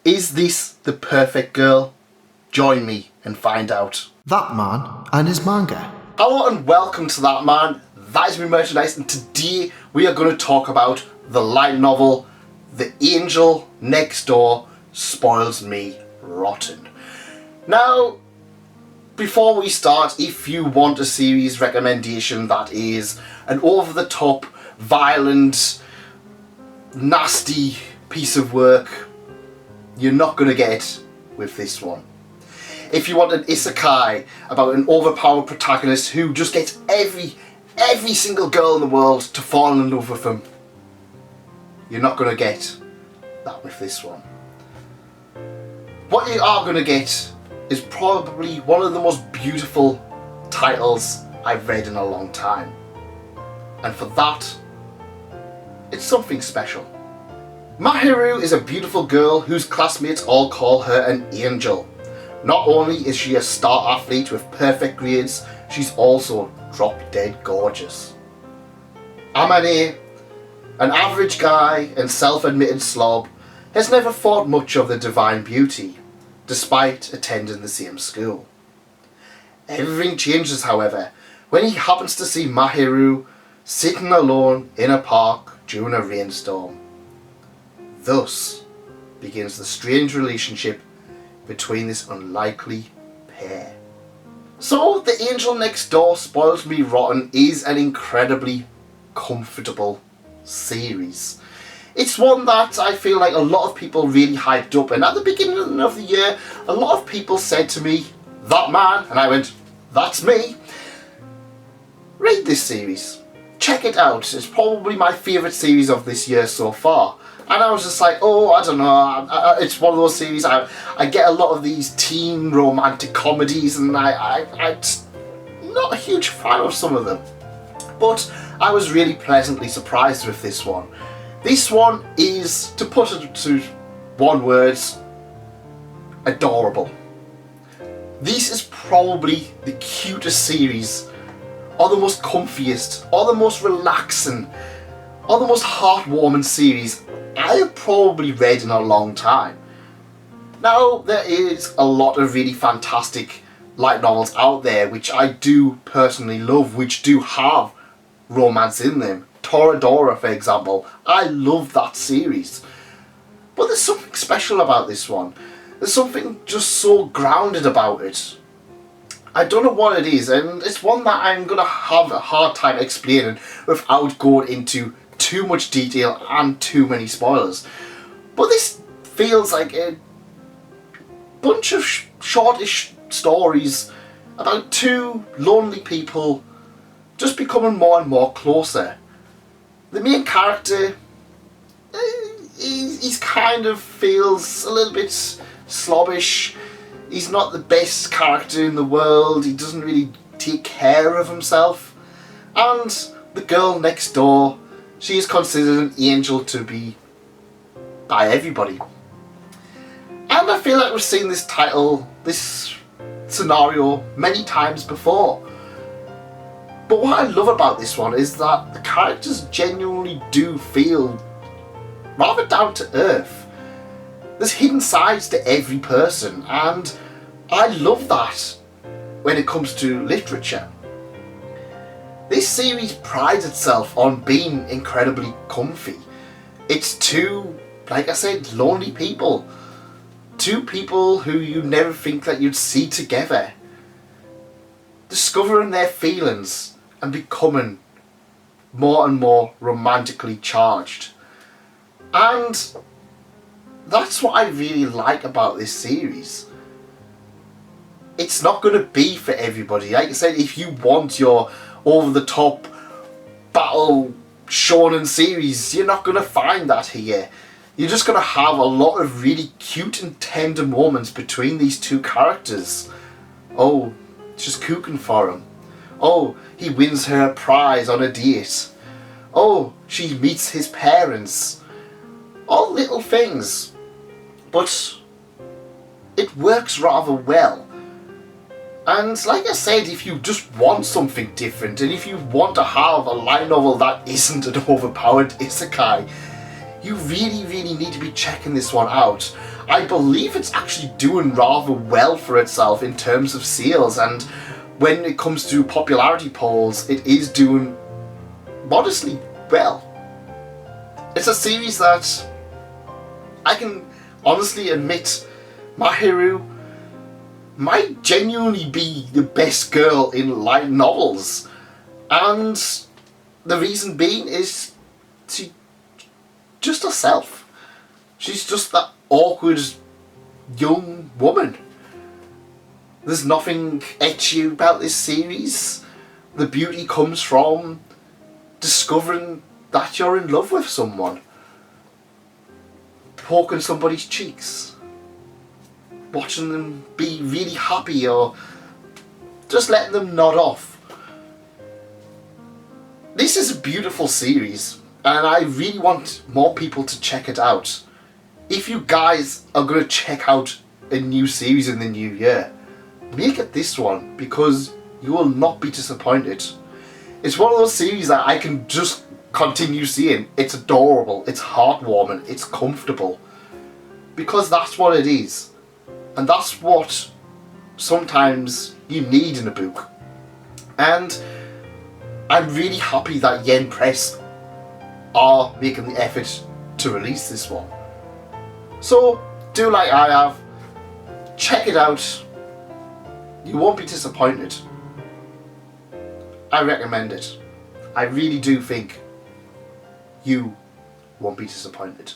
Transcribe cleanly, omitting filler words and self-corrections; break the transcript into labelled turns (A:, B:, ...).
A: Is this the perfect girl? Join me and find out.
B: That Man and His Manga.
A: Hello and welcome to That Man. That is my merchandise, and today we are going to talk about the light novel The Angel Next Door Spoils Me Rotten. Now, before we start, if you want a series recommendation that is an over-the-top, violent, nasty piece of work, you're not going to get it with this one. If you want an isekai about an overpowered protagonist who just gets every single girl in the world to fall in love with him, you're not going to get that with this one. What you are going to get is probably one of the most beautiful titles I've read in a long time. And for that, it's something special. Mahiru is a beautiful girl whose classmates all call her an angel. Not only is she a star athlete with perfect grades, she's also drop-dead gorgeous. Amane, an average guy and self-admitted slob, has never thought much of the divine beauty, despite attending the same school. Everything changes, however, when he happens to see Mahiru sitting alone in a park during a rainstorm. Thus begins the strange relationship between this unlikely pair. So, The Angel Next Door Spoils Me Rotten is an incredibly comfortable series. It's one that I feel like a lot of people really hyped up, and at the beginning of the year, a lot of people said to me, "That man," and I went, "That's me. Read this series. Check it out. It's probably my favourite series of this year so far." And I was just like, oh, I don't know, it's one of those series, I get a lot of these teen romantic comedies, and I'm not a huge fan of some of them. But I was really pleasantly surprised with this one. This one is, to put it to one word, adorable. This is probably the cutest series, or the most comfiest, or the most relaxing, or the most heartwarming series I have probably read in a long time. Now, there is a lot of really fantastic light novels out there which I do personally love, which do have romance in them. Toradora, for example, I love that series. But there's something special about this one. There's something just so grounded about it. I don't know what it is, and it's one that I'm going to have a hard time explaining without going into too much detail and too many spoilers. But this feels like a bunch of shortish stories about two lonely people just becoming more and more closer. The main character, he's kind of feels a little bit slobbish. He's not the best character in the world. He doesn't really take care of himself. And the girl next door, she is considered an angel to be by everybody. And I feel like we've seen this title, this scenario, many times before. But what I love about this one is that the characters genuinely do feel rather down to earth. There's hidden sides to every person, and I love that when it comes to literature. This series prides itself on being incredibly comfy. It's two, like I said, lonely people. Two people who you never think that you'd see together. Discovering their feelings and becoming more and more romantically charged. And that's what I really like about this series. It's not going to be for everybody. Like I said, if you want your over-the-top battle shonen series, you're not going to find that here. You're just going to have a lot of really cute and tender moments between these two characters. Oh, she's cooking for him. Oh, he wins her a prize on a date. Oh, she meets his parents. All little things. But it works rather well. And like I said, if you just want something different, and if you want to have a light novel that isn't an overpowered isekai, you really need to be checking this one out. I believe it's actually doing rather well for itself in terms of sales, and when it comes to popularity polls, it is doing modestly well. It's a series that I can honestly admit Mahiru might genuinely be the best girl in light novels, and the reason being is she just herself. She's just that awkward young woman. There's nothing ecchi about this series. The beauty comes from discovering that you're in love with someone, poking somebody's cheeks, watching them be really happy, or just letting them nod off. This is a beautiful series, and I really want more people to check it out. If you guys are going to check out a new series in the new year, make it this one, because you will not be disappointed. It's one of those series that I can just continue seeing. It's adorable, it's heartwarming, it's comfortable, because that's what it is. And that's what sometimes you need in a book. And I'm really happy that Yen Press are making the effort to release this one. So do like I have, check it out. You won't be disappointed. I recommend it. I really do think you won't be disappointed.